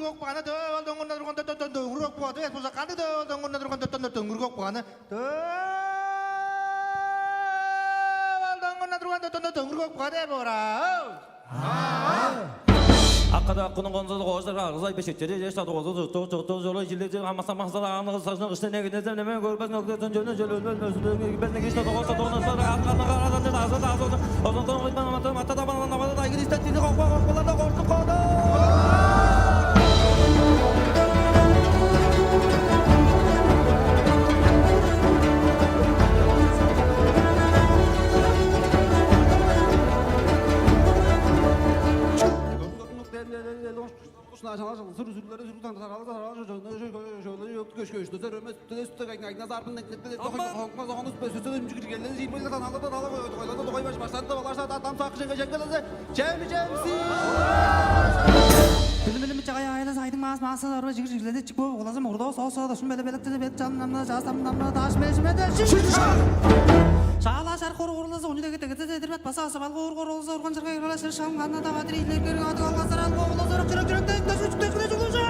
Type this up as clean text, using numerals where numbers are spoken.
둥그르고 빠나 더 둥그르고 빠도 해서 간다 더 둥그르고 빠나 더 둥그르고 빠대 보라. Akkada kunun konusunda koştular ağzı beşikleri yaşta doğru doğru jilleri hamasa masada anı saçını üstüne gideceğim ne görmez noktadan jönü jölü ben de geçti doğru sonra akkada aradan ağzı ondan sonra ben mata da bana da ilgili istediğini kokmalarda korktu kodu. Bilimi çaya ayda saydım mas araba jigirledi çıkıp olasım orada sağ şun belekte bet canlamna jastamna taş mecmede Şala şar qorulası onu da gete dedirmet basa sabal qorulası organ çırga yerleşir şam ganna da vadri ilerleri adı algasar al qoğulası kırık kırık da üç tekne juluja